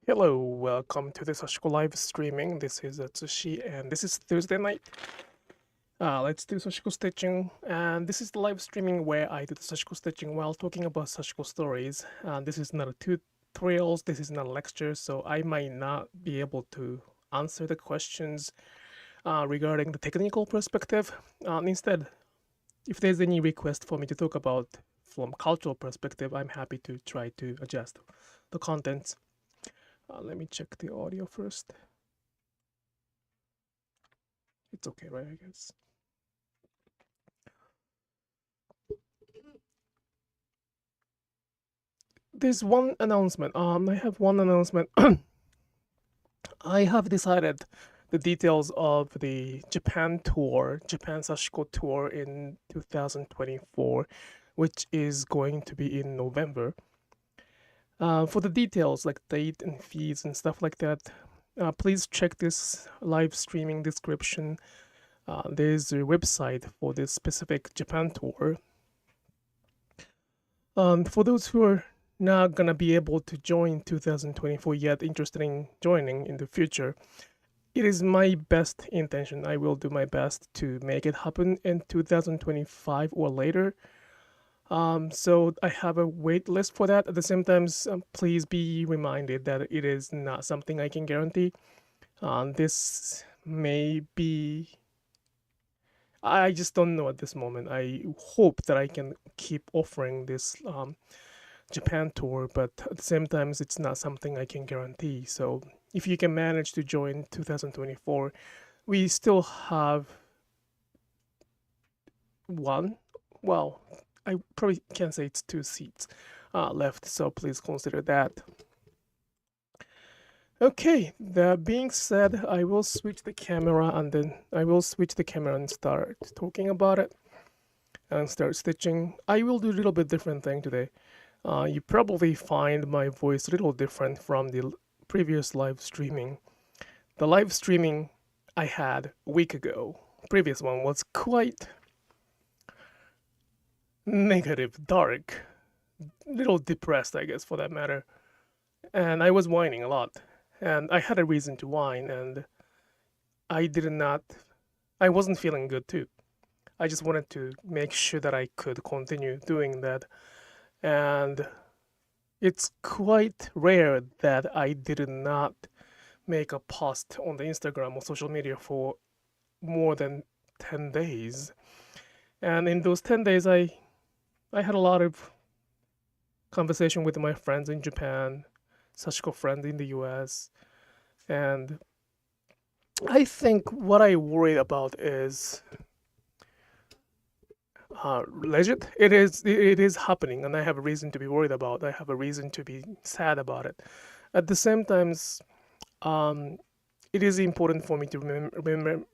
Hello, welcome to the Sashiko Live Streaming. This is Atsushi, and this is Thursday night. Let's do Sashiko stitching, and this is the live streaming where I do the Sashiko stitching while talking about Sashiko stories. This is not a tutorials, this is not a lecture, so I might not be able to answer the questions regarding the technical perspective. Instead, if there's any request for me to talk about from cultural perspective, I'm happy to try to adjust the contents. Let me check the audio first. It's okay, right? I guess. There's one announcement. I have one announcement. I have decided the details of the Japan tour, Japan Sashiko tour in 2024, which is going to be in November. For the details like date and fees and stuff like that, please check this live streaming description. There's a website for this specific Japan tour. For those who are not gonna be able to join 2024 yet, interested in joining in the future, it is my best intention. I will do my best to make it happen in 2025 or later. So I have a wait list for that. At the same time, please be reminded that it is not something I can guarantee. This may be. I just don't know at this moment. I hope that I can keep offering this Japan tour, but at the same time, it's not something I can guarantee. So if you can manage to join 2024, we still have one. Well, I probably can say it's 2 seats left, so please consider that. Okay, that being said, I will switch the camera and then I will switch the camera and start talking about it and start stitching. I will do a little bit different thing today. You probably find my voice a little different from the previous live streaming. The live streaming I had a week ago, previous one, was quite negative, dark, little depressed, I guess, for that matter. And I was whining a lot. And I had a reason to whine, and I wasn't feeling good too. I just wanted to make sure that I could continue doing that. And it's quite rare that I did not make a post on the Instagram or social media for more than 10 days. And in those 10 days, I had a lot of conversation with my friends in Japan, Sashiko friends in the US, and I think what I worry about is legit. It is happening, and I have a reason to be worried about. I have a reason to be sad about it. At the same time, it is important for me to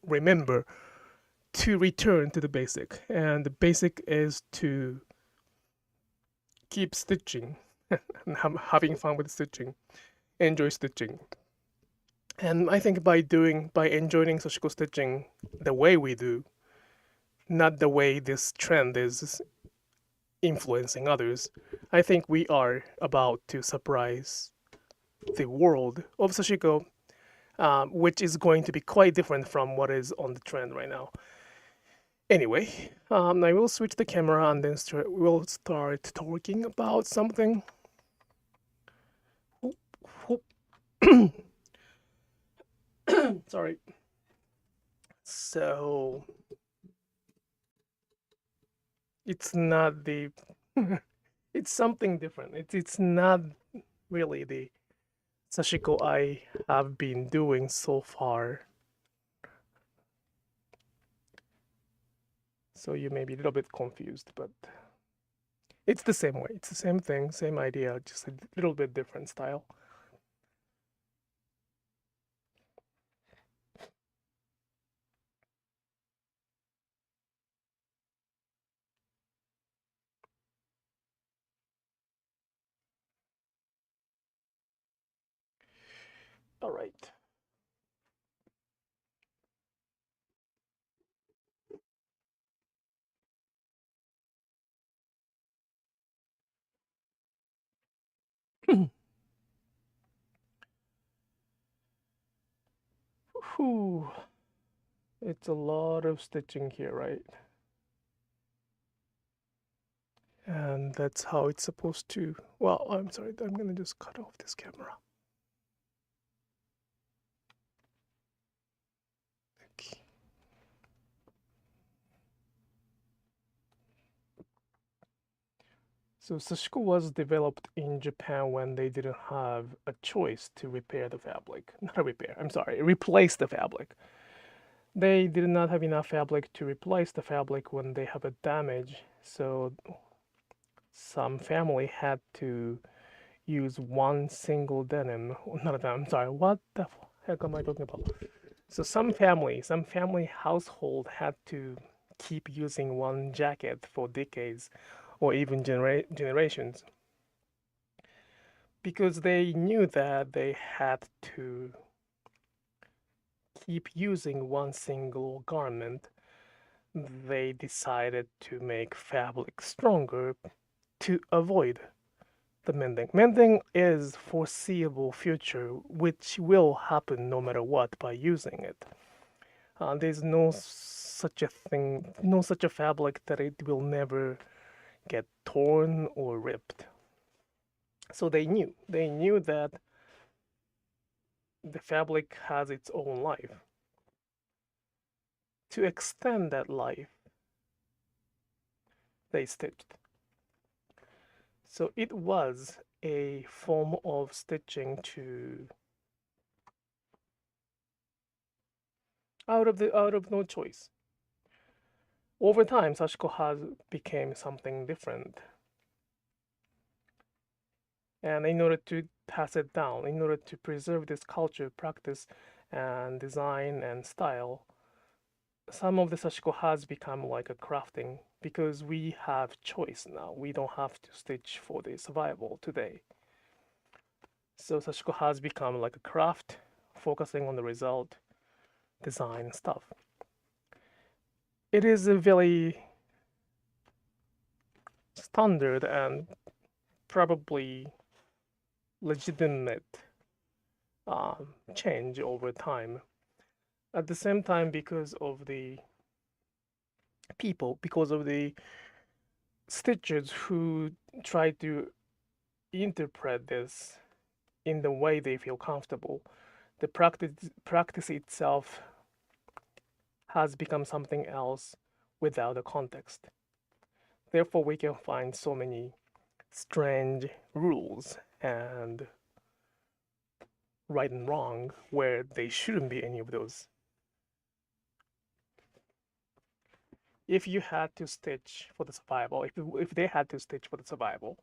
remember to return to the basic, and the basic is to keep stitching and having fun with stitching, enjoy stitching. And I think by enjoying Sashiko stitching the way we do, not the way this trend is influencing others, I think we are about to surprise the world of Sashiko, which is going to be quite different from what is on the trend right now. Anyway, I will switch the camera and then we'll start talking about something. Sorry. So it's not the it's something different. It's not really the Sashiko I have been doing so far. So you may be a little bit confused, but it's the same way. It's the same thing, same idea, just a little bit different style. All right. Whew. It's a lot of stitching here, right? And that's how it's supposed to. Well, I'm sorry, I'm gonna just cut off this camera. Okay. So Sashiko was developed in Japan when they didn't have a choice to repair the fabric. Not repair, I'm sorry, replace the fabric. They did not have enough fabric to replace the fabric when they have a damage, so some family had to use one single denim. Not a denim, I'm sorry, what the heck am I talking about? So some family household had to keep using one jacket for decades or even generations because they knew that they had to keep using one single garment. They decided to make fabric stronger to avoid the mending. Mending is foreseeable future, which will happen no matter what by using it. There's no such a thing, no such a fabric that it will never get torn or ripped. So they knew that the fabric has its own life. To extend that life, they stitched. So it was a form of stitching to out of no choice. Over time, Sashiko has became something different. And in order to pass it down, in order to preserve this culture, practice, and design and style, some of the Sashiko has become like a crafting because we have choice now. We don't have to stitch for the survival today. So Sashiko has become like a craft, focusing on the result, design stuff. It is a very standard and probably legitimate change over time. At the same time, because of the people, because of the stitchers who try to interpret this in the way they feel comfortable, the practice itself has become something else without a context. Therefore, we can find so many strange rules and right and wrong where they shouldn't be any of those. If you had to stitch for the survival, if they had to stitch for the survival,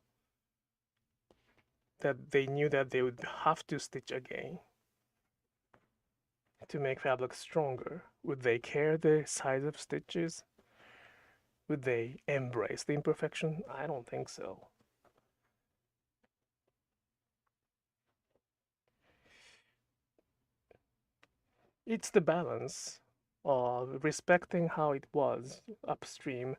that they knew that they would have to stitch again to make fabric stronger, would they care the size of stitches? Would they embrace the imperfection? I don't think so. It's the balance of respecting how it was upstream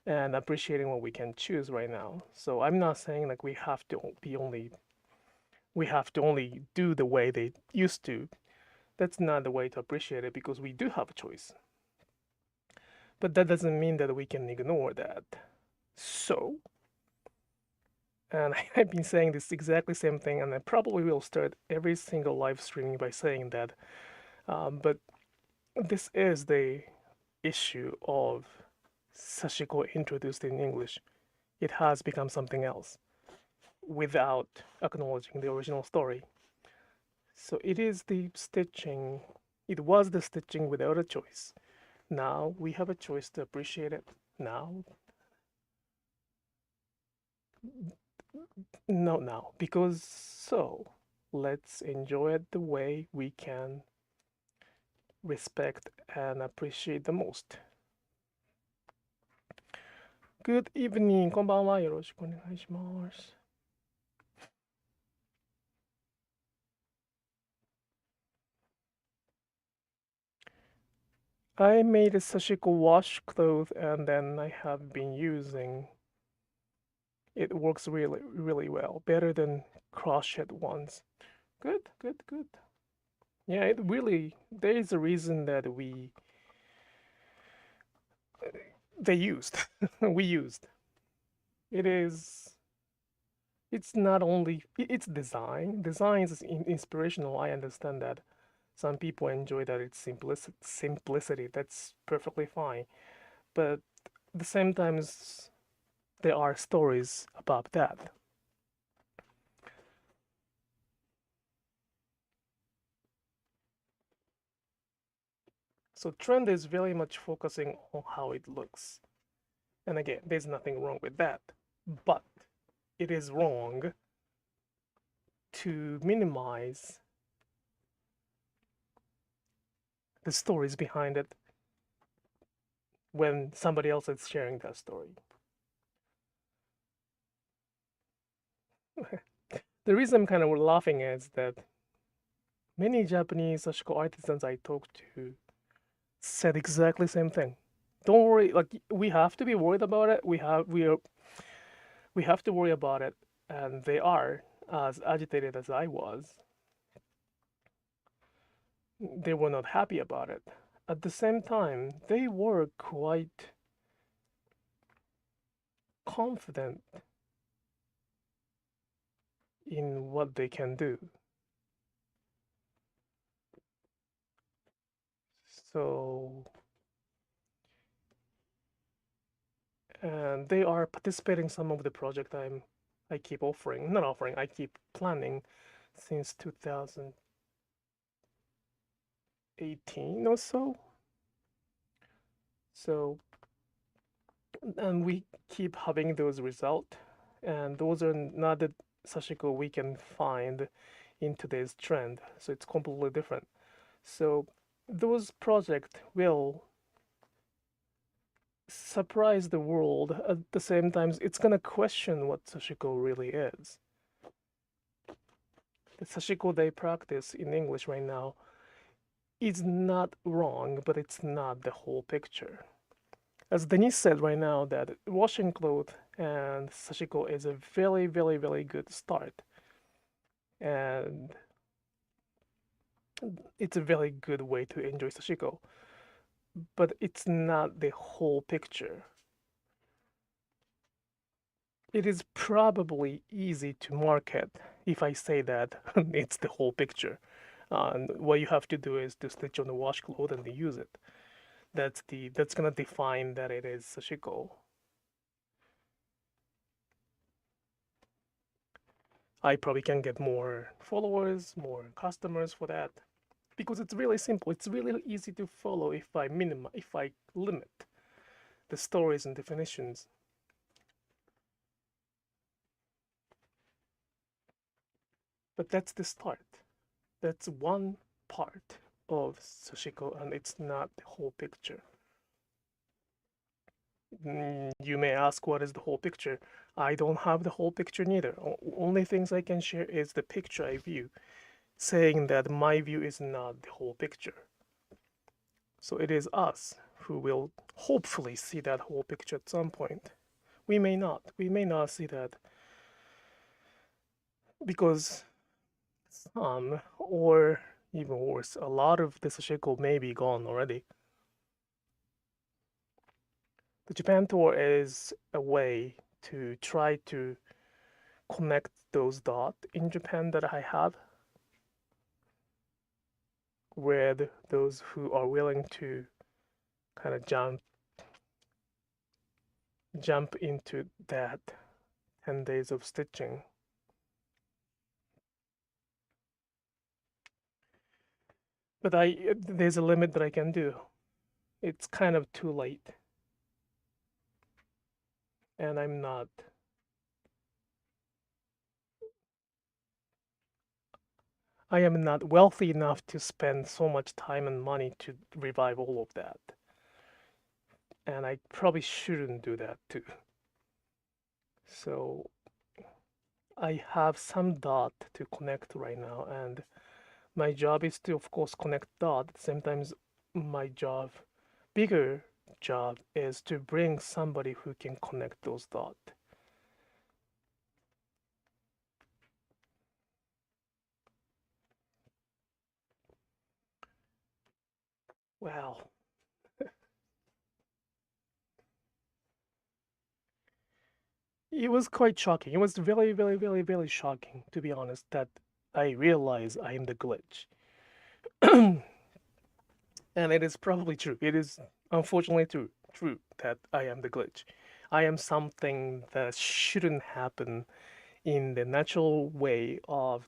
and appreciating what we can choose right now. So I'm not saying like we have to only do the way they used to. That's not the way to appreciate it because we do have a choice. But that doesn't mean that we can ignore that. So, and I've been saying this exactly same thing, and I probably will start every single live streaming by saying that. But this is the issue of Sashiko introduced in English. It has become something else without acknowledging the original story. So it is the stitching, it was the stitching without a choice. Now we have a choice to appreciate it. Now, no, because so let's enjoy it the way we can respect and appreciate the most. Good evening. こんばんは。よろしくお願いします。I made a Sashiko washcloth and then I have been using. It works really, really well. Better than crochet ones. Good. Yeah, it really, there is a reason that they used, we used. It is, it's not only, it's design. Design is inspirational. I understand that. Some people enjoy that it's simplicity. That's perfectly fine. But at the same time, there are stories about that. So trend is very much focusing on how it looks. And again, there's nothing wrong with that. But it is wrong to minimize the stories behind it when somebody else is sharing that story. The reason I'm kind of laughing is that many Japanese Sashiko artisans I talked to said exactly the same thing. Don't worry, like we have to be worried about it. We have to worry about it, and they are as agitated as I was. They were not happy about it. At the same time, they were quite confident in what they can do. So, and they are participating some of the project I keep offering, not offering, I keep planning since 2018 or so. So, and we keep having those results, and those are not the Sashiko we can find in today's trend. So it's completely different. So those projects will surprise the world. At the same time, it's gonna question what Sashiko really is. The Sashiko they practice in English right now is not wrong, but it's not the whole picture. As Denise said right now, that washing clothes and Sashiko is a very, very, very good start. And it's a very good way to enjoy Sashiko. But it's not the whole picture. It is probably easy to market if I say that it's the whole picture. And what you have to do is to stitch on the washcloth and use it. That's gonna define that it is Sashiko. I probably can get more followers, more customers for that because it's really simple. It's really easy to follow if I limit the stories and definitions. But that's the start. That's one part of Sashiko, and it's not the whole picture. You may ask, what is the whole picture? I don't have the whole picture neither. Only things I can share is the picture I view, saying that my view is not the whole picture. So it is us who will hopefully see that whole picture at some point. We may not. We may not see that because some, or even worse, a lot of the Sashiko may be gone already. The Japan Tour is a way to try to connect those dots in Japan that I have with those who are willing to kind of jump into that 10 days of stitching. But there's a limit that I can do. It's kind of too late. And I am not wealthy enough to spend so much time and money to revive all of that. And I probably shouldn't do that too. So I have some dot to connect right now, and my job is to, of course, connect dot. Sometimes my bigger job, is to bring somebody who can connect those dots. Well, it was quite shocking. It was very, very, very, very shocking, to be honest, that I realized I am the glitch. And it is probably true. It is unfortunately true that I am the glitch. I am something that shouldn't happen in the natural way of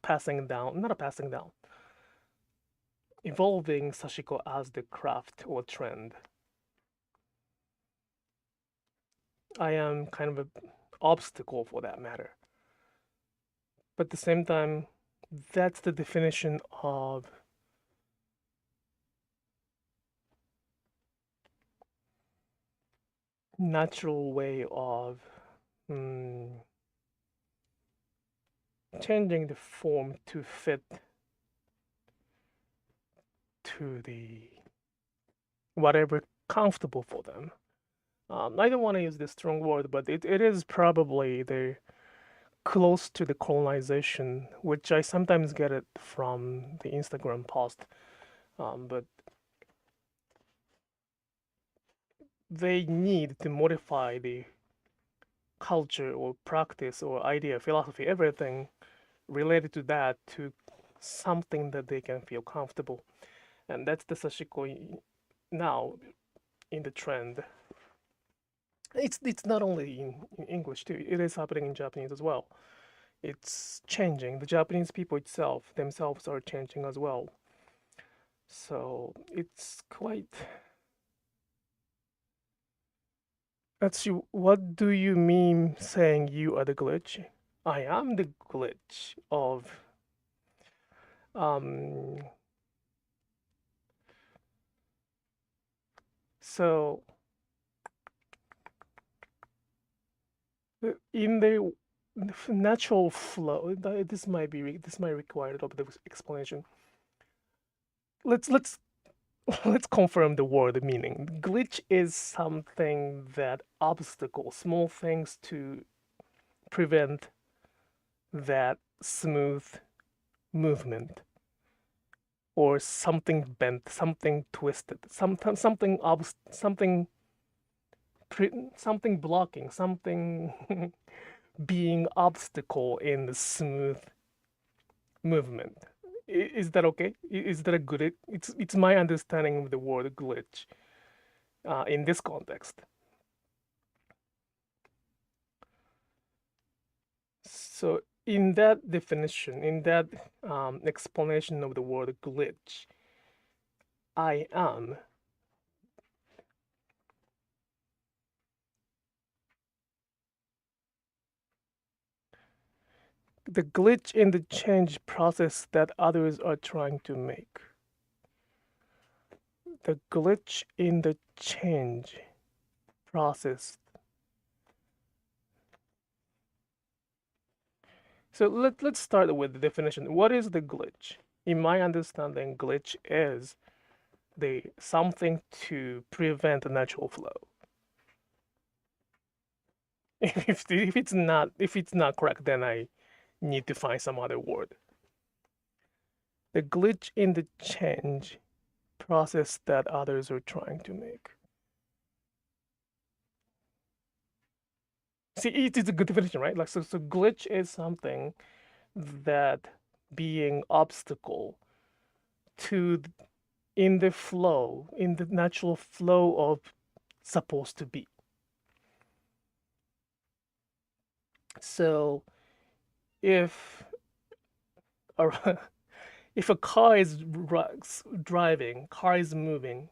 passing down, not a passing down, evolving Sashiko as the craft or trend. I am kind of an obstacle for that matter. But at the same time, that's the definition of natural way of changing the form to fit to the whatever comfortable for them. I don't want to use this strong word, but it is probably the close to the colonization, which I sometimes get it from the Instagram post, but they need to modify the culture or practice or idea, philosophy, everything related to that to something that they can feel comfortable. And that's the Sashiko now in the trend. It's not only in English too, it is happening in Japanese as well. It's changing. The Japanese people themselves are changing as well. So it's quite. Atsushi, what do you mean saying you are the glitch? I am the glitch of so in the natural flow, this might require a little bit of explanation. Let's let's confirm the word meaning. Glitch is something that obstacle, small things to prevent that smooth movement, or something bent, something twisted, sometimes something something blocking, something being obstacle in the smooth movement. Is that okay? Is that a good? It's my understanding of the word glitch in this context. So in that definition, in that explanation of the word glitch, I am the glitch in the change process that others are trying to make. The glitch in the change process. So let's start with the definition. What is the glitch? In my understanding, glitch is the something to prevent the natural flow. If it's not correct, then I need to find some other word. The glitch in the change process that others are trying to make. See, it is a good definition, right? Like so glitch is something that being obstacle to in the flow, in the natural flow of supposed to be. So if a, if a car is driving, car is moving,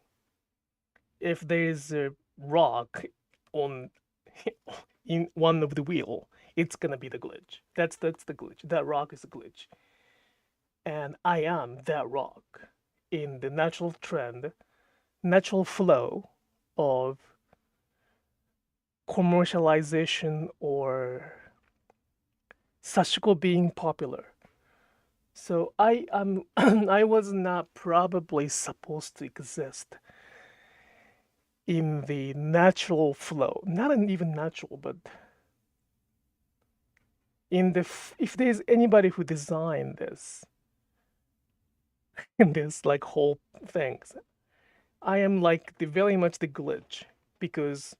if there is a rock on in one of the wheel, it's gonna be the glitch. That's the glitch. That rock is a glitch. And I am that rock in the natural trend, natural flow of commercialization or Sashiko being popular. So I am I was not probably supposed to exist in the natural flow, not even natural, but in the if there's anybody who designed this, in this like whole things. I am like very much the glitch because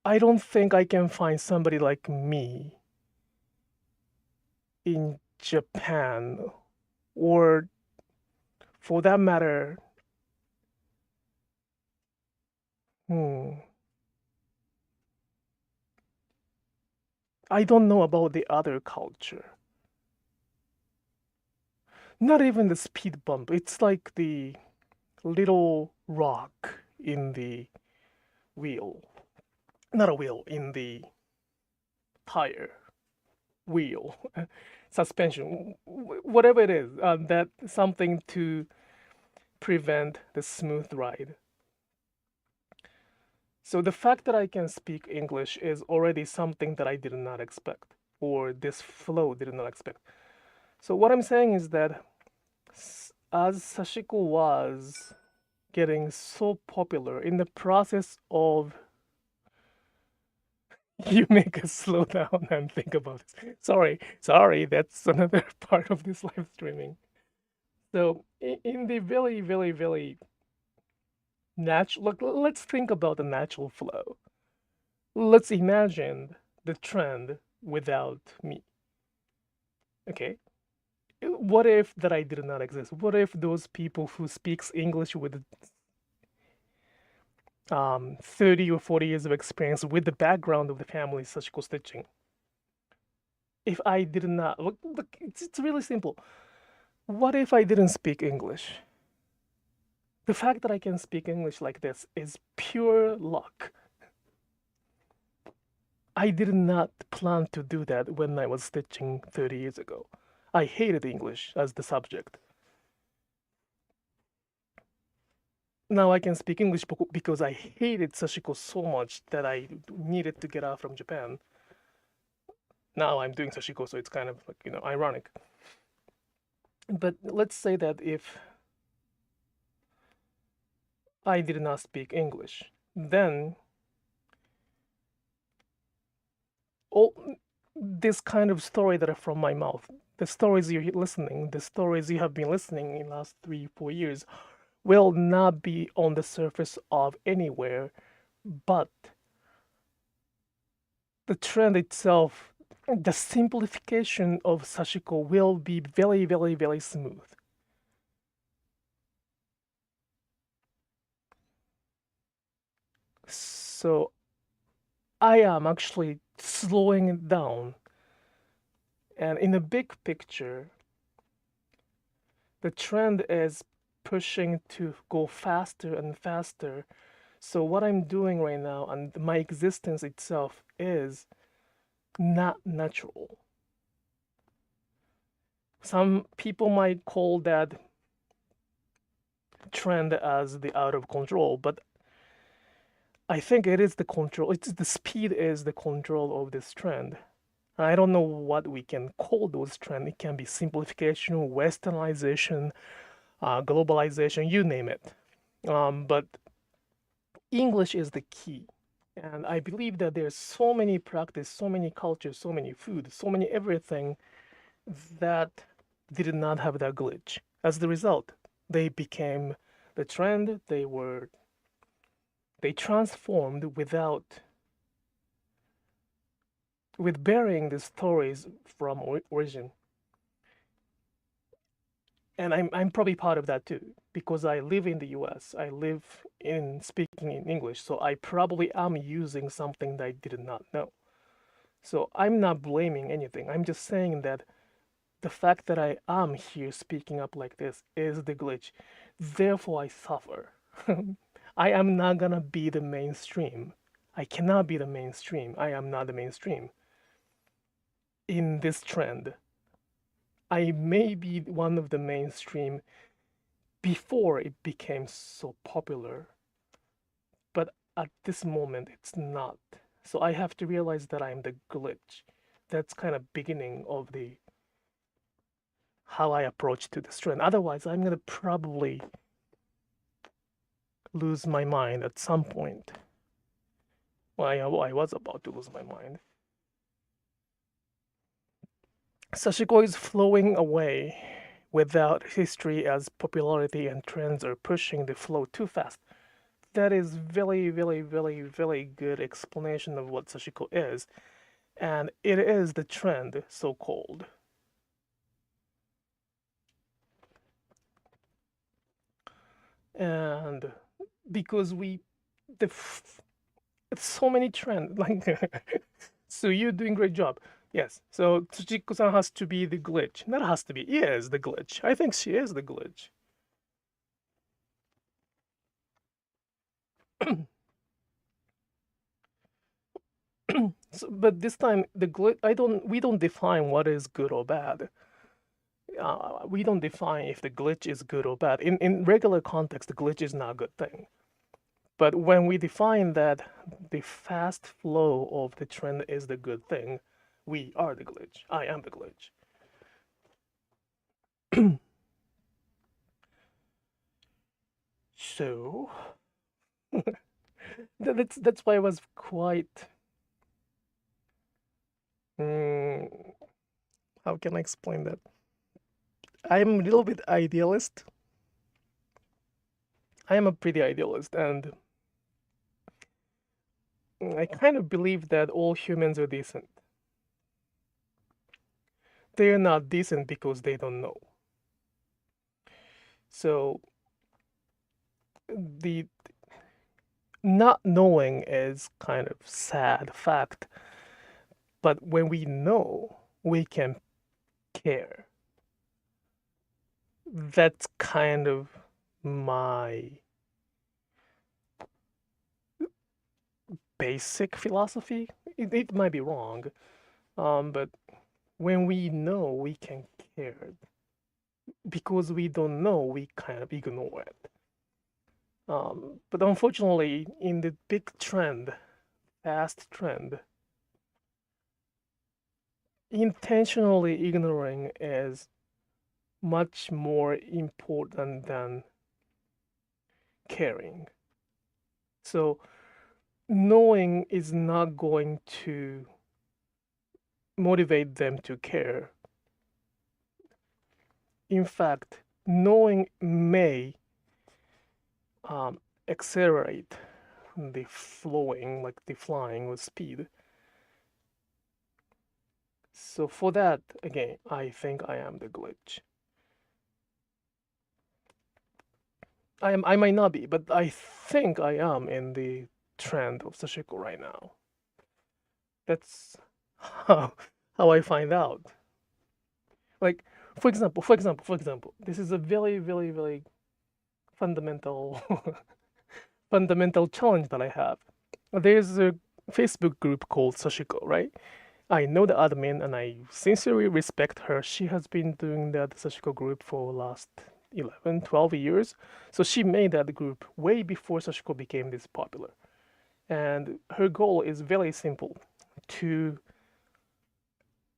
I don't think I can find somebody like me in Japan, or for that matter, I don't know about the other culture. Not even the speed bump. It's like the little rock in the wheel. Not a wheel, in the tire wheel, suspension, whatever it is, that something to prevent the smooth ride. So the fact that I can speak English is already something that I did not expect, or this flow did not expect. So what I'm saying is that as Sashiko was getting so popular in the process of you make us slow down and think about this. Sorry, that's another part of this live streaming. So in the very natural, look, let's think about the natural flow. Let's imagine the trend without me. Okay, what if that I did not exist? What if those people who speaks English with 30 or 40 years of experience with the background of the family Sashiko stitching, if I did not look, it's really simple. What if I didn't speak English? The fact that I can speak English like this is pure luck. I did not plan to do that when I was stitching 30 years ago. I hated English as the subject. Now I can speak English because I hated Sashiko so much that I needed to get out from Japan. Now I'm doing Sashiko, so it's kind of like, ironic. But let's say that if I did not speak English, then all this kind of story that are from my mouth, the stories you're listening, the stories you have been listening in the last 3-4 years, will not be on the surface of anywhere, but the trend itself, the simplification of Sashiko will be very smooth. So I am actually slowing it down. And in the big picture, the trend is pushing to go faster and faster. So what I'm doing right now and my existence itself is not natural. Some people might call that trend as the out of control, but I think it is the control. It's the speed is the control of this trend. I don't know what we can call those trends. It can be simplification, westernization, globalization, you name it. But English is the key. And I believe that there's so many practice, so many cultures, so many food, so many everything that did not have that glitch. As the result, they became the trend. They transformed with burying the stories from origin. And I'm probably part of that too, because I live in the US. I live in speaking in English, so I probably am using something that I did not know. So I'm not blaming anything. I'm just saying that the fact that I am here speaking up like this is the glitch. Therefore, I suffer. I am not gonna be the mainstream. I cannot be the mainstream. I am not the mainstream in this trend. I may be one of the mainstream before it became so popular, but at this moment it's not. So I have to realize that I'm the glitch. That's kind of beginning of the how I approach to this trend. Otherwise, I'm gonna probably lose my mind at some point. Well, I was about to lose my mind. Sashiko is flowing away without history as popularity and trends are pushing the flow too fast. That is very good explanation of what Sashiko is, and it is the trend, so-called. And because it's so many trends, like so you're doing great job. Yes. So Tsuchiko-san has to be the glitch. Not has to be. Is the glitch. I think she is the glitch. But this time the glitch. We don't define what is good or bad. We don't define if the glitch is good or bad. In regular context, the glitch is not a good thing. But when we define that the fast flow of the trend is the good thing, we are the glitch. I am the glitch. So that's why I was quite. How can I explain that? I'm a little bit idealist. I am a pretty idealist, and I kind of believe that all humans are decent. They are not decent because they don't know. So the not knowing is kind of sad fact, but when we know, we can care. That's kind of my basic philosophy. It might be wrong, but when we know, we can care. Because we don't know, we kind of ignore it. But unfortunately, in the big trend, fast trend, intentionally ignoring is much more important than caring. So knowing is not going to motivate them to care. In fact, knowing may accelerate the flowing, like the flying with speed. So for that, again, I think I am the glitch. I might not be, but I think I am in the trend of Sashiko right now. That's how I find out. Like, for example, this is a very fundamental fundamental challenge that I have. There's a Facebook group called Sashiko, right? I know the admin and I sincerely respect her. She has been doing that Sashiko group for last 11, 12 years. So she made that group way before Sashiko became this popular. And her goal is very simple, to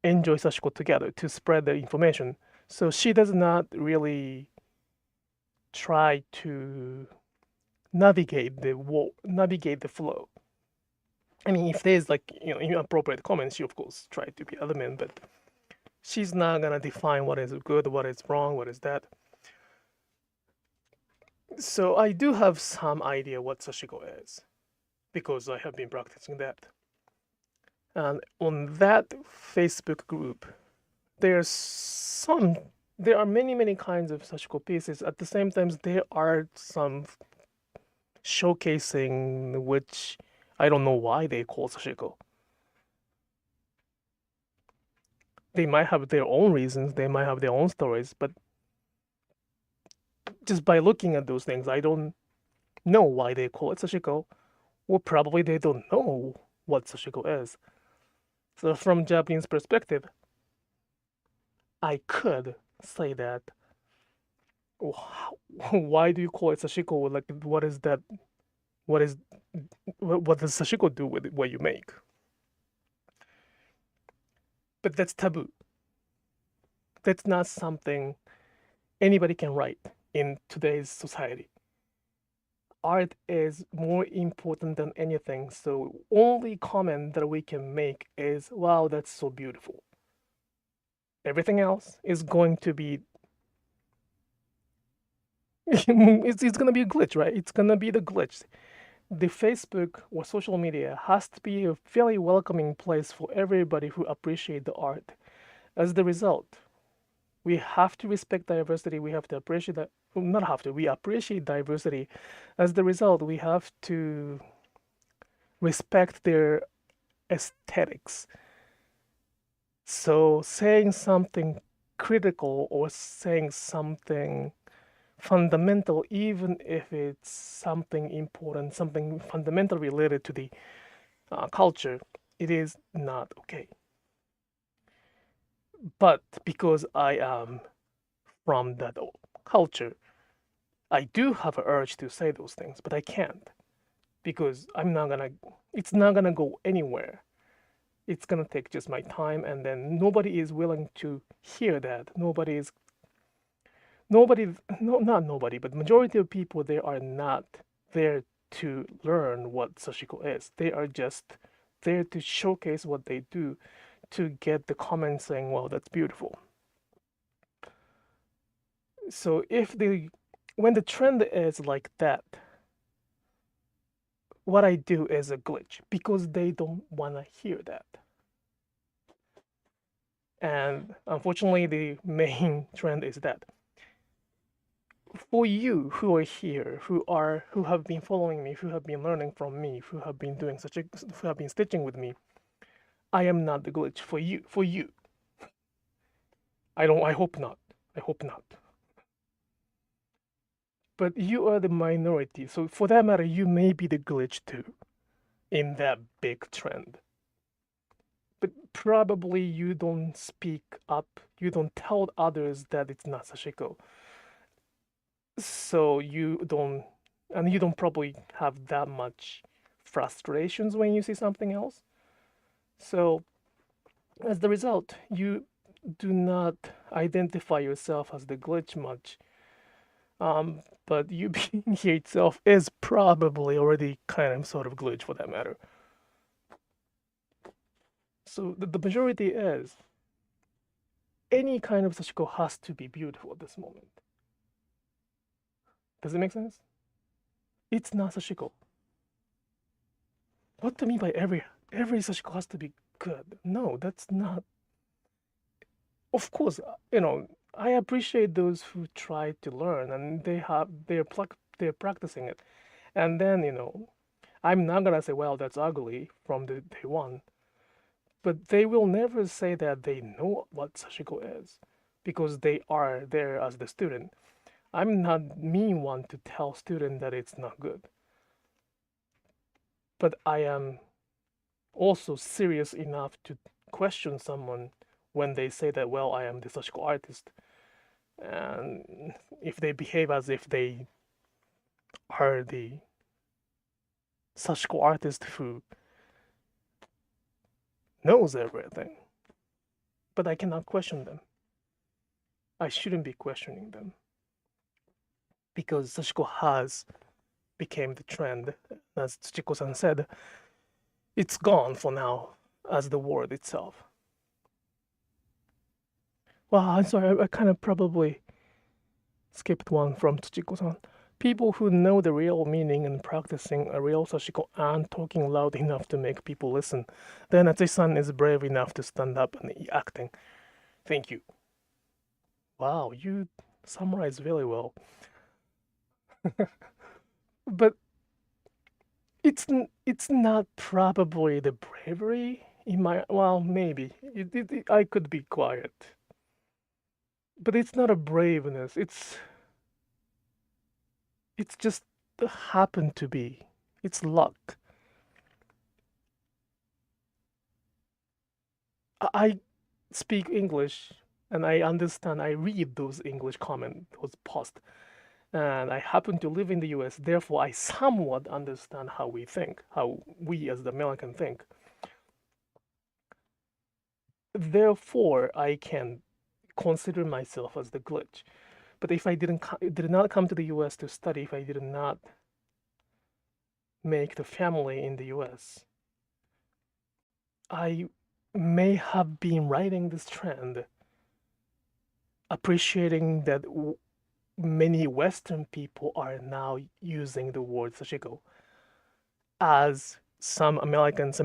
enjoy Sashiko together, to spread the information. So she does not really try to navigate the flow. I mean, if there's like inappropriate comments, she of course try to be adamant, but she's not gonna define what is good, what is wrong, what is that. So I do have some idea what Sashiko is, because I have been practicing that. And on that Facebook group, there are many kinds of Sashiko pieces. At the same time, there are some showcasing which I don't know why they call Sashiko. They might have their own reasons, they might have their own stories, but just by looking at those things, I don't know why they call it Sashiko, or probably they don't know what Sashiko is. So from Japanese perspective, I could say that, why do you call it Sashiko? Like, what is that? What does Sashiko do with what you make? But that's taboo. That's not something anybody can write in today's society. Art is more important than anything, so only comment that we can make is, wow, that's so beautiful. Everything else is going to be it's gonna be a glitch, right? It's gonna be the glitch. The Facebook or social media has to be a fairly welcoming place for everybody who appreciate the art. As the result, we have to respect diversity. We have to appreciate that. Not have to. We appreciate diversity. As the result, we have to respect their aesthetics. So saying something critical or saying something fundamental, even if it's something important, something fundamental related to the culture, it is not okay. But because I am from that culture, I do have an urge to say those things, but I can't because it's not gonna go anywhere. It's gonna take just my time, and then nobody is willing to hear that. Not nobody, but majority of people, they are not there to learn what Sashiko is. They are just there to showcase what they do, to get the comments saying, "Wow, that's beautiful." So when the trend is like that, what I do is a glitch because they don't wanna hear that. And unfortunately, the main trend is that for you who are here, who have been following me, who have been learning from me, who have been who have been stitching with me, I am not the glitch for you. For you, I hope not. I hope not. But you are the minority, so for that matter, you may be the glitch too, in that big trend. But probably you don't speak up. You don't tell others that it's not Sashiko. So you don't probably have that much frustrations when you see something else. So as the result, you do not identify yourself as the glitch much. But you being here itself is probably already kind of sort of glitch for that matter. So the majority is any kind of Sashiko has to be beautiful at this moment. Does it make sense? It's not Sashiko. What do you mean by every Sashiko has to be good? No, that's not. Of course, I appreciate those who try to learn and they're practicing it. And then, I'm not gonna say, well, that's ugly from the day one. But they will never say that they know what Sashiko is because they are there as the student. I'm not mean one to tell student that it's not good. But I am also serious enough to question someone when they say that, well, I am the Sashiko artist. And if they behave as if they are the Sashiko artist who knows everything, but I cannot question them. I shouldn't be questioning them because Sashiko has became the trend. As Tsuchiko-san said, it's gone for now as the word itself. Well, I'm sorry, I kind of probably skipped one from Tsuchiko-san. People who know the real meaning and practicing a real Sashiko and talking loud enough to make people listen. Then Atsushi-san is brave enough to stand up and acting. Thank you. Wow, you summarize very well. But it's not probably the bravery in my, well, maybe I could be quiet, but it's not a braveness. It's just happened to be. It's luck. I speak English and I understand. I read those English comments, those posts, and I happen to live in the US. Therefore, I somewhat understand how we think, how we as the American think. Therefore, I can consider myself as the glitch. But if I did not come to the US to study, if I did not make the family in the US, I may have been riding this trend appreciating that many Western people are now using the word Sashiko, as some Americans,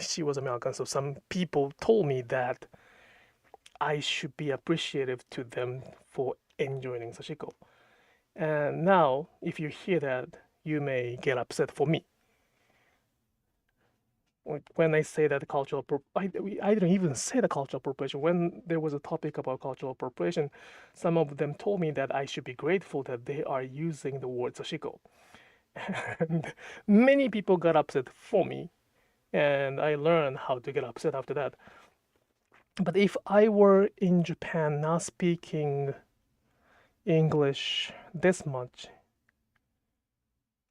she was American, so some people told me that I should be appreciative to them for enjoying Sashiko. And now, if you hear that, you may get upset for me. When I say that I didn't even say the cultural appropriation. When there was a topic about cultural appropriation, some of them told me that I should be grateful that they are using the word Sashiko. And many people got upset for me, and I learned how to get upset after that. But if I were in Japan not speaking English this much,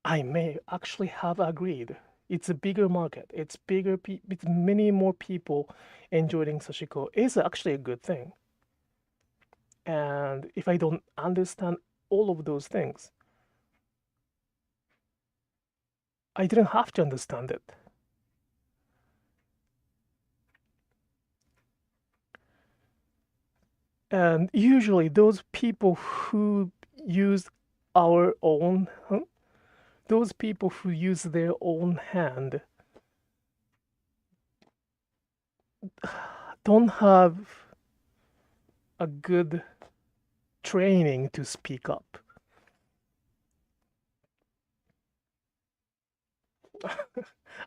I may actually have agreed. It's a bigger market. It's bigger. It's many more people enjoying Sashiko is actually a good thing. And if I don't understand all of those things, I didn't have to understand it. And usually those people who use our own, those people who use their own hand don't have a good training to speak up.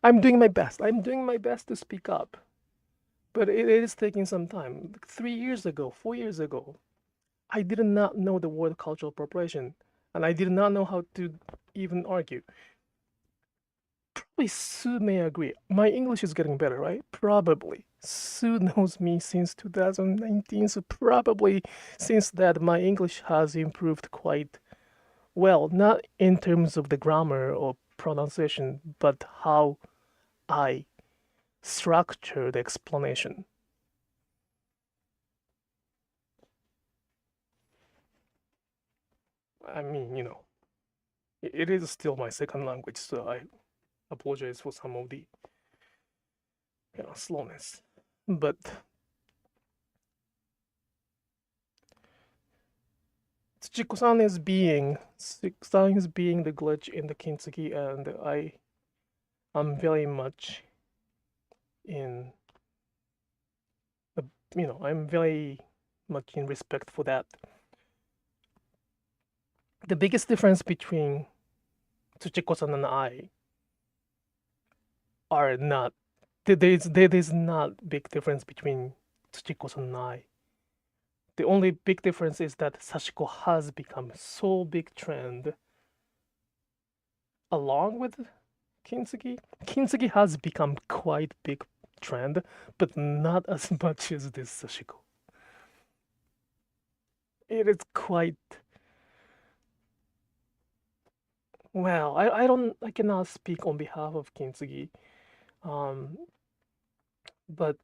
I'm doing my best. I'm doing my best to speak up. But it is taking some time. 3 years ago, 4 years ago, I did not know the word cultural appropriation, and I did not know how to even argue. Probably Sue may agree. My English is getting better, right? Probably. Sue knows me since 2019, so probably since that my English has improved quite well, not in terms of the grammar or pronunciation, but how I structure the explanation. I mean, it is still my second language, so I apologize for some of the slowness. But Tsuchiko-san is being the glitch in the kintsugi, and I am very much in I'm very much in respect for that. The biggest difference between Tsuchiko-san and I are not there is not big difference between Tsuchiko-san and I. The only big difference is that Sashiko has become so big trend along with kintsugi. Kintsugi has become quite big trend, but not as much as this Sashiko. It is quite well. I cannot speak on behalf of kintsugi, but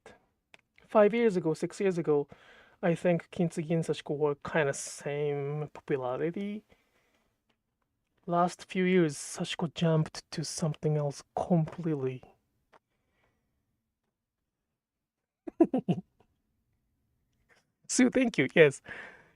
5 years ago, 6 years ago, I think kintsugi and Sashiko were kind of same popularity. Last few years, Sashiko jumped to something else completely. So thank you. Yes,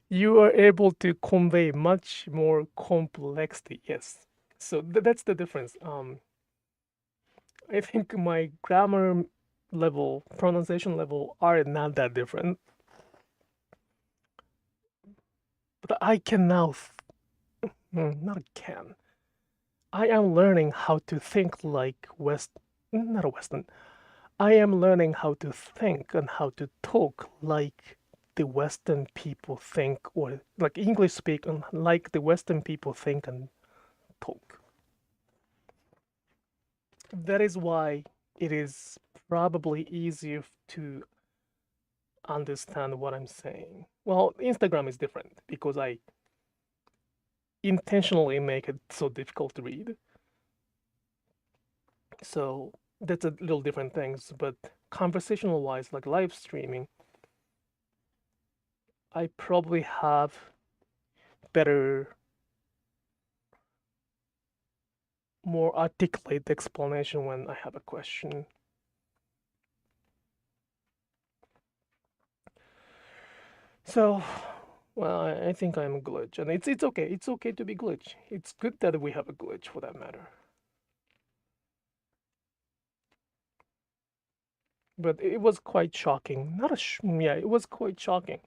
you are able to convey much more complexity. Yes, so that's the difference. I think my grammar level, pronunciation level are not that different, but I can now, not can. I am learning how to think like not a Western. I am learning how to think and how to talk like the Western people think, or like English speak, and like the Western people think and talk. That is why it is probably easier to understand what I'm saying. Well, Instagram is different because I intentionally make it so difficult to read. So that's a little different things, but conversational wise, like live streaming, I probably have better, more articulate explanation when I have a question. So, well, I think I'm a glitch, and it's okay. It's okay to be glitch. It's good that we have a glitch, for that matter. But it was quite shocking. Not a yeah, it was quite shocking.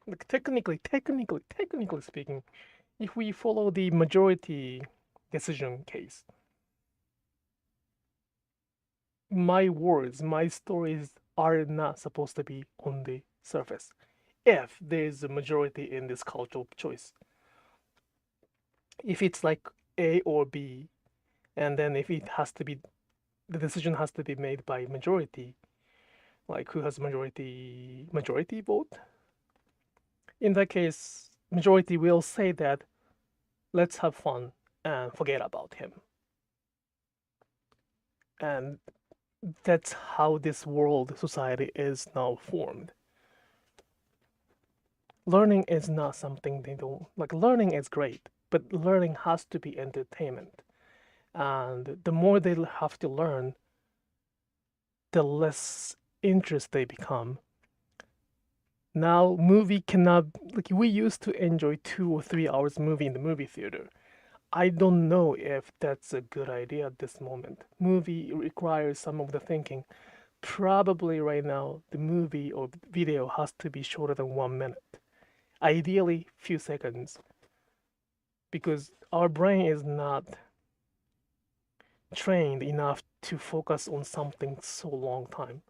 Like technically speaking, if we follow the majority decision case, my words, my stories are not supposed to be on the surface. If there's a majority in this cultural choice, if it's like A or B, and then if it has to be, the decision has to be made by majority, like who has majority vote. In that case, majority will say that let's have fun and forget about him. And that's how this world society is now formed. Learning is not something they don't like. Learning is great, but learning has to be entertainment. And the more they have to learn, the less interest they become. Now, movie cannot, like, we used to enjoy 2 or 3 hours movie in the movie theater. I don't know if that's a good idea at this moment. Movie requires some of the thinking. Probably right now, the movie or video has to be shorter than 1 minute. Ideally, few seconds. Because our brain is not trained enough to focus on something so long time.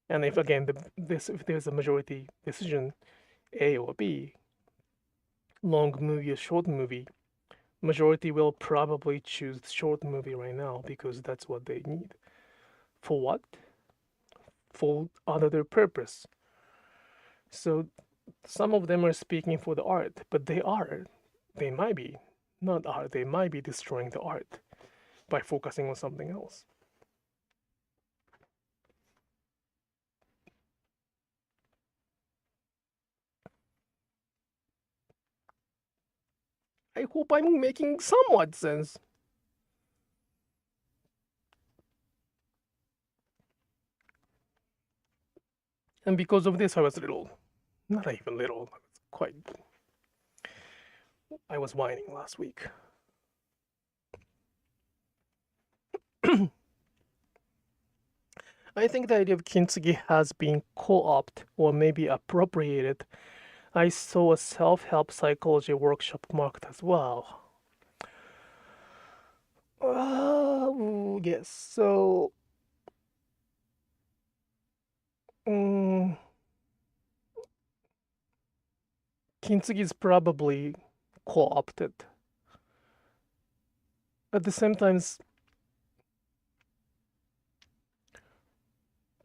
And if again, if there's a majority decision, A or B, long movie or short movie, majority will probably choose short movie right now because that's what they need. For what? For another purpose. So some of them are speaking for the art, but they might be not art, they might be destroying the art by focusing on something else. I hope I'm making somewhat sense. And because of this, I was not even little, quite. I was whining last week. I think the idea of kintsugi has been co-opted or maybe appropriated. I saw a self-help psychology workshop marked as well. Yes, so kintsugi is probably co-opted. At the same time,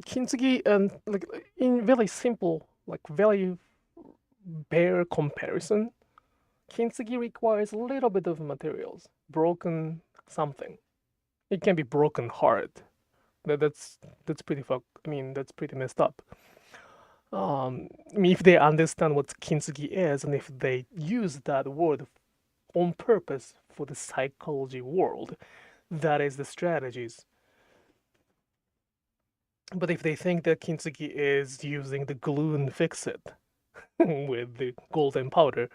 kintsugi and like in very simple, like very bare comparison, kintsugi requires a little bit of materials, broken something. It can be broken heart. That's pretty that's pretty messed up. If they understand what kintsugi is and if they use that word on purpose for the psychology world, that is the strategies. But if they think that kintsugi is using the glue and fix it with the golden powder,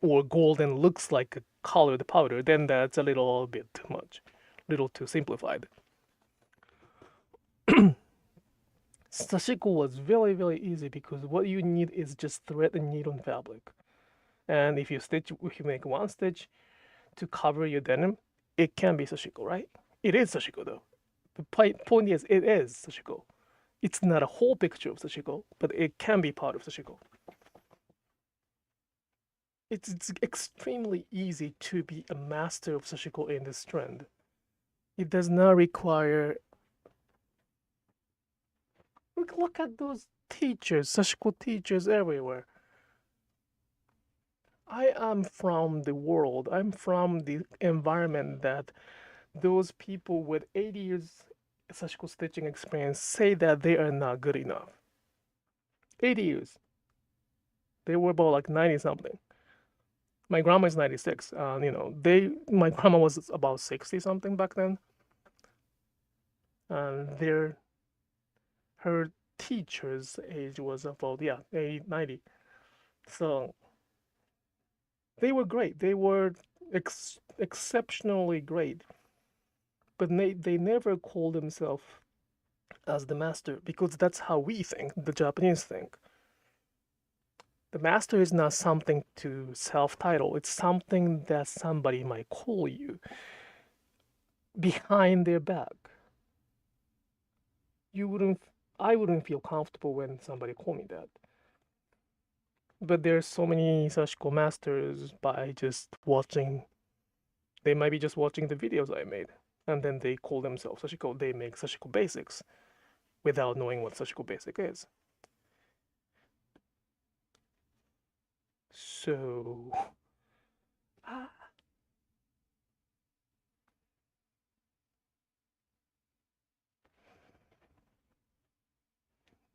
or golden looks like a colored powder, then that's a little bit too much, little too simplified. Sashiko was very, very easy because what you need is just thread and needle and fabric. And if you make one stitch to cover your denim, it can be Sashiko, right? It is Sashiko though. The point is, it is Sashiko. It's not a whole picture of Sashiko, but it can be part of Sashiko. It's extremely easy to be a master of Sashiko in this trend. It does not require. Look at those teachers, Sashiko teachers everywhere. I am from the world, I'm from the environment that those people with 80 years Sashiko stitching experience say that they are not good enough. 80 years. They were about like 90 something. my grandma is 96. You know, my grandma was about 60 something back then, and her teacher's age was about 80, 90. So they were great. They were exceptionally great, but they never called themselves as the master, because that's how we think, the Japanese think. The master is not something to self-title. It's something that somebody might call you behind their back. I wouldn't feel comfortable when somebody called me that. But there's so many Sashiko masters by just watching. They might be just watching the videos I made, and then they call themselves Sashiko. They make Sashiko basics without knowing what Sashiko basic is. So,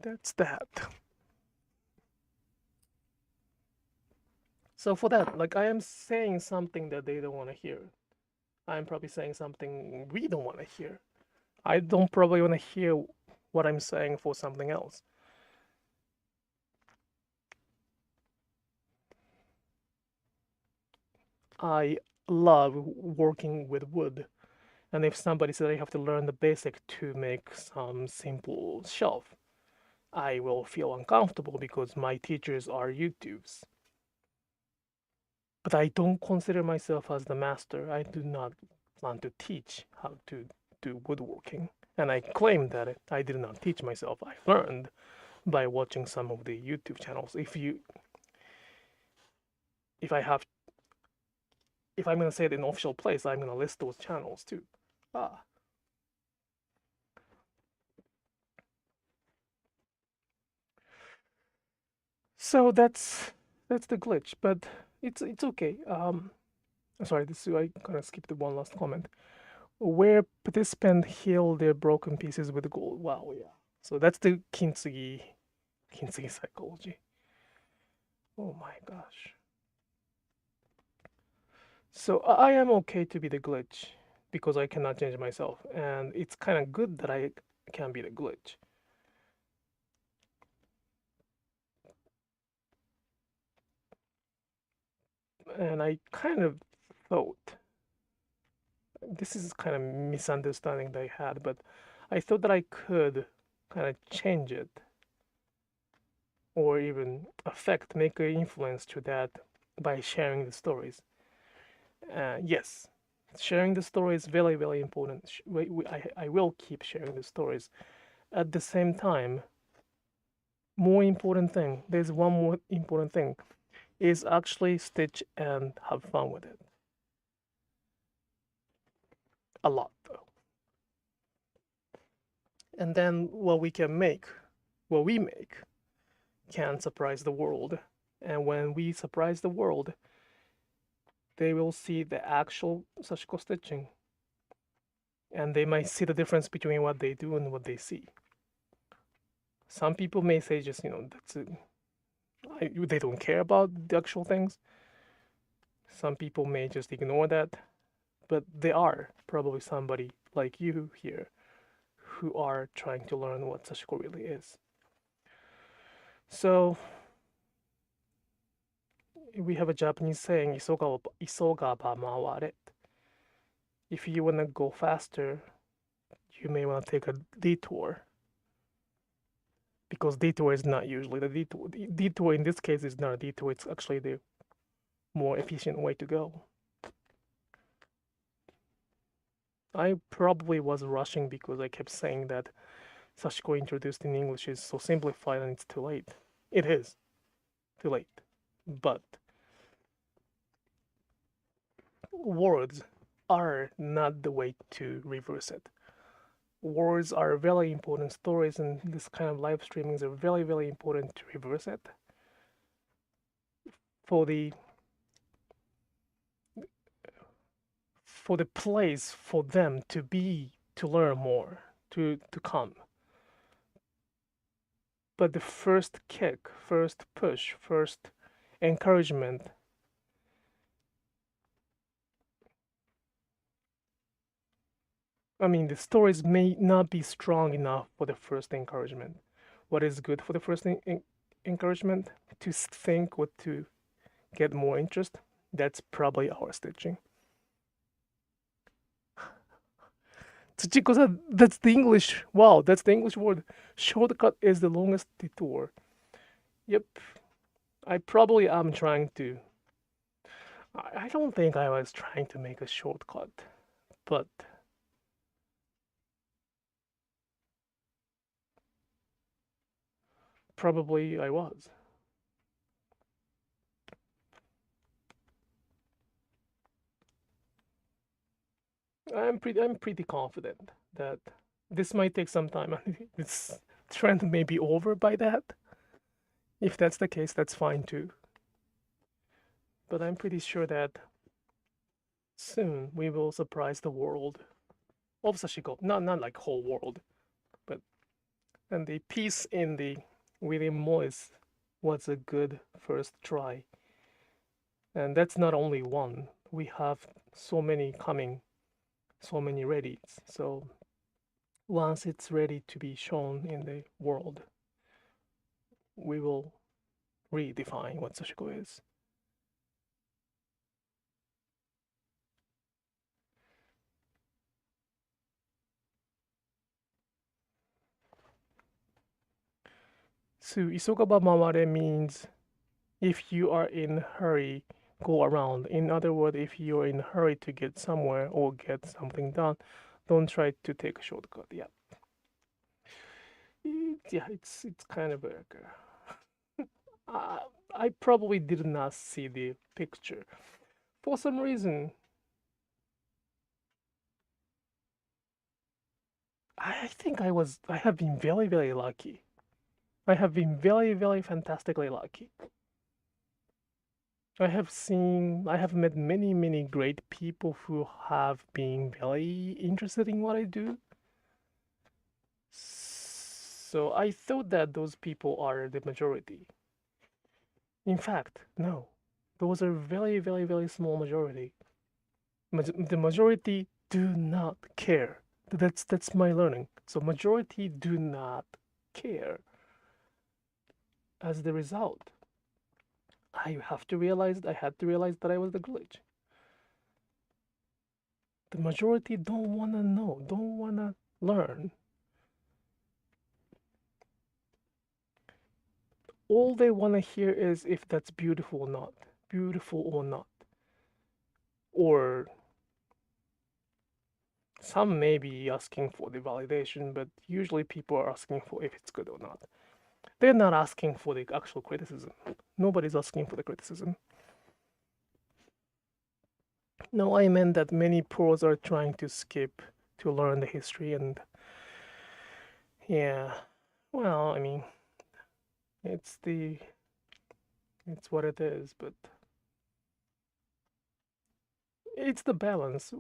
that's that. So for that, like, I am saying something that they don't want to hear. I'm probably saying something we don't want to hear. I don't probably want to hear what I'm saying for something else. I love working with wood. And if somebody said I have to learn the basic to make some simple shelf, I will feel uncomfortable because my teachers are YouTubes. But I don't consider myself as the master. I do not plan to teach how to do woodworking. And I claim that I did not teach myself. I learned by watching some of the YouTube channels. If I'm gonna say it in an official place, I'm gonna list those channels too. So that's the glitch, but it's okay. Sorry, I kind of skipped the one last comment. Where participants heal their broken pieces with gold. Wow, yeah. So that's the kintsugi psychology. Oh my gosh. So I am okay to be the glitch because I cannot change myself, and it's kind of good that I can be the glitch. And I kind of thought, this is kind of misunderstanding that I had, but I thought that I could kind of change it or even make an influence to that by sharing the stories. Yes, sharing the story is very, very important. I will keep sharing the stories. At the same time, there's one more important thing, is actually stitch and have fun with it. A lot, though. And then what we make can surprise the world. And when we surprise the world, they will see the actual Sashiko stitching. And they might see the difference between what they do and what they see. Some people may say just, that's it. They don't care about the actual things. Some people may just ignore that. But there are probably somebody like you here who are trying to learn what Sashiko really is. So we have a Japanese saying, "Isoga ba maware." If you want to go faster, you may want to take a detour. Because detour is not usually the detour. The detour in this case is not a detour, it's actually the more efficient way to go. I probably was rushing because I kept saying that Sashiko introduced in English is so simplified and it's too late. It is too late. But words are not the way to reverse it. Words are very important. Stories and this kind of live streamings are very, very important to reverse it. For the place for them to learn more, to come. But the first kick, first push, first encouragement I mean, the stories may not be strong enough for the first encouragement. What is good for the first encouragement? To think what to get more interest. That's probably our stitching. Tsuchiko-san, that's the English. Wow, that's the English word. Shortcut is the longest detour. Yep. I probably am trying to. I don't think I was trying to make a shortcut, but probably I was. I'm pretty confident that this might take some time. This trend may be over by that. If that's the case, that's fine too. But I'm pretty sure that soon we will surprise the world of Sashiko. Not like whole world, but and the piece in the William Morris was a good first try. And that's not only one. We have so many coming, so many ready. So once it's ready to be shown in the world, we will redefine what Sashiko is. So isogaba maware means if you are in a hurry, go around. In other words, if you're in a hurry to get somewhere or get something done, don't try to take a shortcut. Yeah. It's kind of like I probably did not see the picture. For some reason, I think I have been very, very lucky. I have been very, very fantastically lucky. I have met many, many great people who have been very interested in what I do. So I thought that those people are the majority. In fact, no. Those are very, very, very small majority. The majority do not care. That's my learning. So majority do not care. As the result, I had to realize that I was the glitch. The majority don't wanna know, don't wanna learn. All they wanna hear is if that's beautiful or not, or some may be asking for the validation, but usually people are asking for if it's good or not. They're not asking for the actual criticism. Nobody's asking for the criticism. No, I meant that many pros are trying to skip to learn the history, and yeah, well, I mean, it's what it is, but it's the balance.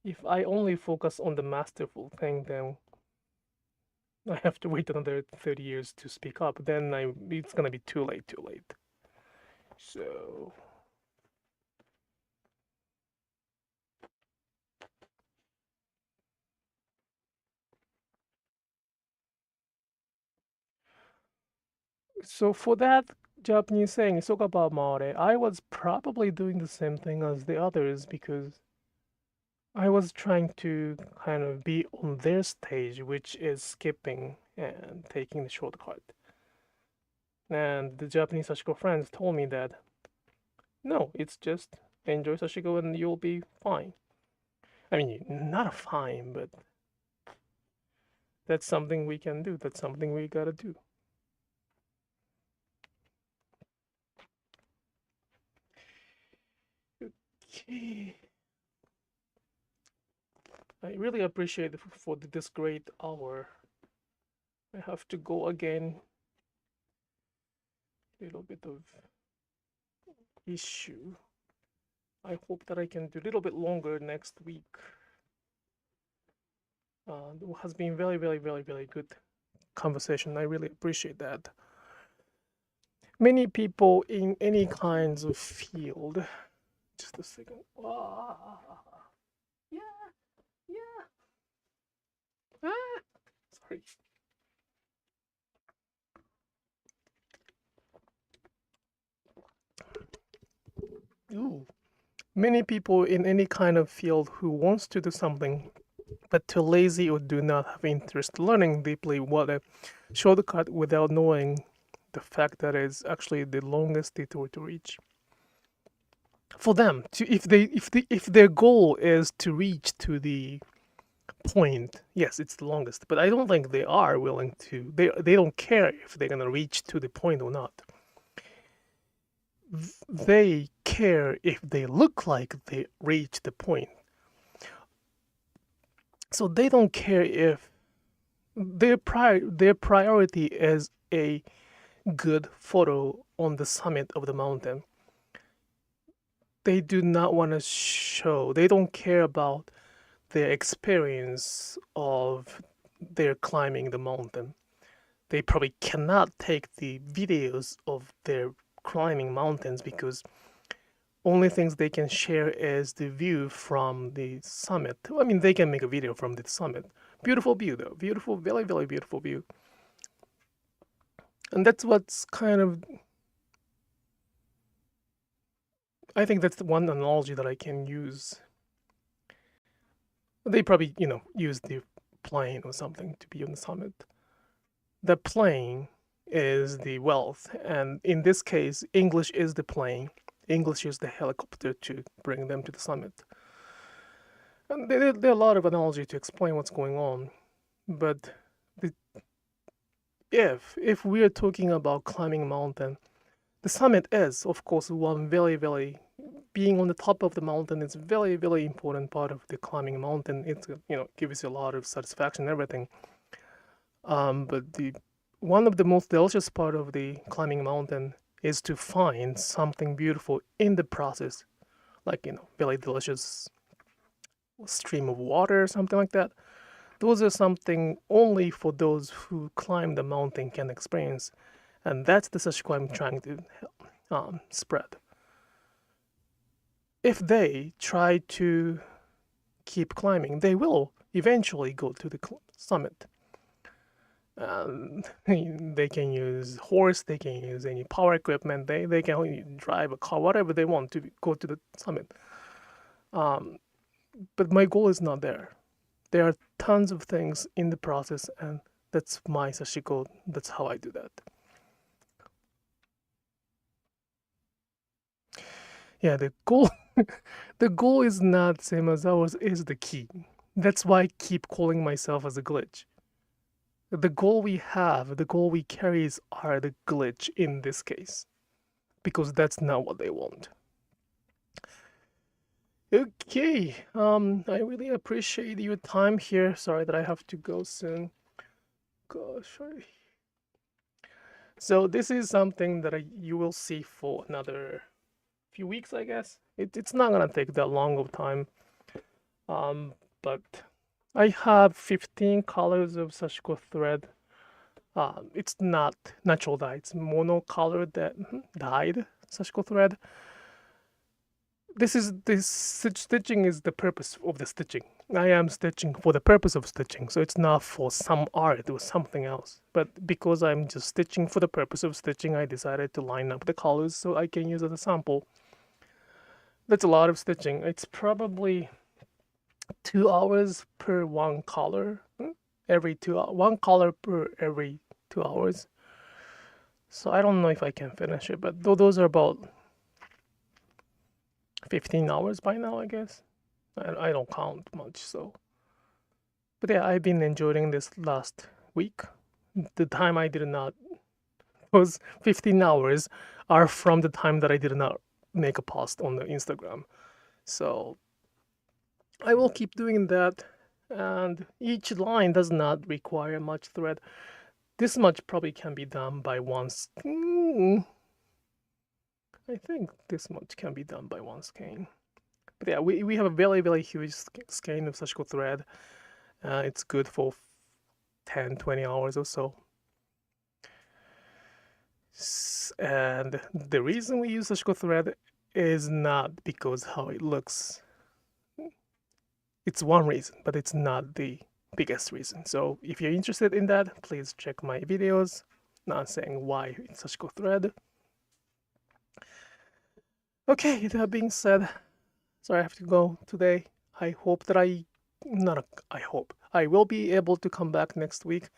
If I only focus on the masterful thing, then I have to wait another 30 years to speak up. Then it's gonna be too late. So for that Japanese saying, "Sokaba maore," I was probably doing the same thing as the others because I was trying to kind of be on their stage, which is skipping and taking the shortcut. And the Japanese Sashiko friends told me that no, it's just enjoy Sashiko and you'll be fine. I mean, not fine, but that's something we can do. That's something we gotta do. Okay. I really appreciate it for this great hour. I have to go again. A little bit of issue. I hope that I can do a little bit longer next week. It has been very, very, very, very good conversation. I really appreciate that. Many people in any kinds of field. Just a second. Yeah. Sorry. Ooh. Many people in any kind of field who wants to do something but too lazy or do not have interest learning deeply want a shortcut without knowing the fact that it's actually the longest detour to reach. For them, if their goal is to reach to the point, yes, it's the longest. But I don't think they are willing to. They don't care if they're gonna reach to the point or not. They care if they look like they reach the point. So they don't care if their priority is a good photo on the summit of the mountain. They do not want to show. They don't care about their experience of their climbing the mountain. They probably cannot take the videos of their climbing mountains because only things they can share is the view from the summit. I mean, they can make a video from the summit. Beautiful view though. Beautiful, very, very beautiful view. And that's what's kind of, I think that's the one analogy that I can use. They probably, use the plane or something to be on the summit. The plane is the wealth, and in this case, English is the plane. English is the helicopter to bring them to the summit. And there are a lot of analogy to explain what's going on, but if we are talking about climbing a mountain, the summit is, of course, one very, very, being on the top of the mountain is very, very important part of the climbing a mountain. It's, gives you a lot of satisfaction and everything. But one of the most delicious part of the climbing a mountain is to find something beautiful in the process, like, very delicious stream of water or something like that. Those are something only for those who climb the mountain can experience. And that's the Sashiko I'm trying to spread. If they try to keep climbing, they will eventually go to the summit. They can use horse, they can use any power equipment, they can drive a car, whatever they want to go to the summit. But my goal is not there. There are tons of things in the process, and that's my Sashiko. That's how I do that. Yeah, the goal the goal is not same as ours is the key. That's why I keep calling myself as a glitch. The goal we have, the goal we carry are the glitch in this case. Because that's not what they want. Okay, I really appreciate your time here. Sorry that I have to go soon. Gosh, so this is something that you will see for another few weeks, I guess. It's not gonna take that long of time. But I have 15 colors of Sashiko thread. It's not natural dye, it's monocolored dyed Sashiko thread. This stitching is the purpose of the stitching. I am stitching for the purpose of stitching, so it's not for some art or something else. But because I'm just stitching for the purpose of stitching, I decided to line up the colors so I can use as a sample. That's a lot of stitching. It's probably 2 hours per one color. Every 2 hours, one color per every 2 hours. So I don't know if I can finish it, but those are about 15 hours by now, I guess. I don't count much, so. But yeah, I've been enjoying this last week. The time I did not, those 15 hours are from the time that I did not make a post on the Instagram. So I will keep doing that, and each line does not require much thread. This much probably can be done by once. I think this much can be done by one skein. But yeah, we have a very, very huge skein of Sashiko thread. It's good for 10-20 hours or so. And the reason we use Sashiko thread is not because how it looks. It's one reason, but it's not the biggest reason. So if you're interested in that, please check my videos. Not saying why it's Sashiko thread. Okay, that being said, sorry I have to go today. I hope that I will be able to come back next week,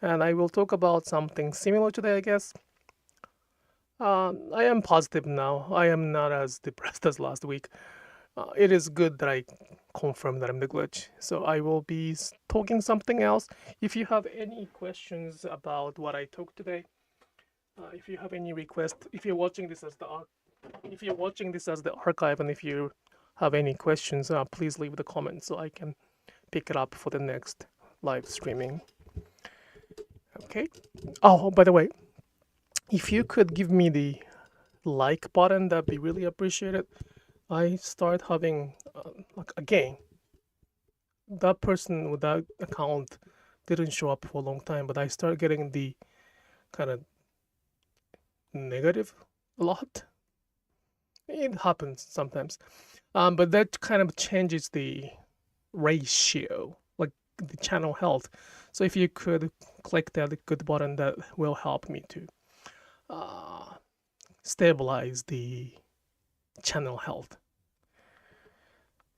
and I will talk about something similar today, I guess. I am positive now. I am not as depressed as last week. It is good that I confirmed that I'm the glitch. So I will be talking something else. If you have any questions about what I talked today, if you have any requests, if you're watching this as the archive, and if you have any questions, please leave the comments so I can pick it up for the next live streaming. Okay. Oh, by the way, if you could give me the like button, that'd be really appreciated. I start having like again, that person with that account didn't show up for a long time, but I start getting the kind of negative a lot. It happens sometimes, but that kind of changes the ratio, like the channel health. So if you could click that good button, that will help me to stabilize the channel health.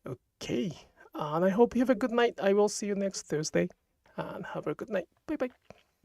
Okay, and I hope you have a good night. I will see you next Thursday, and have a good night. Bye bye.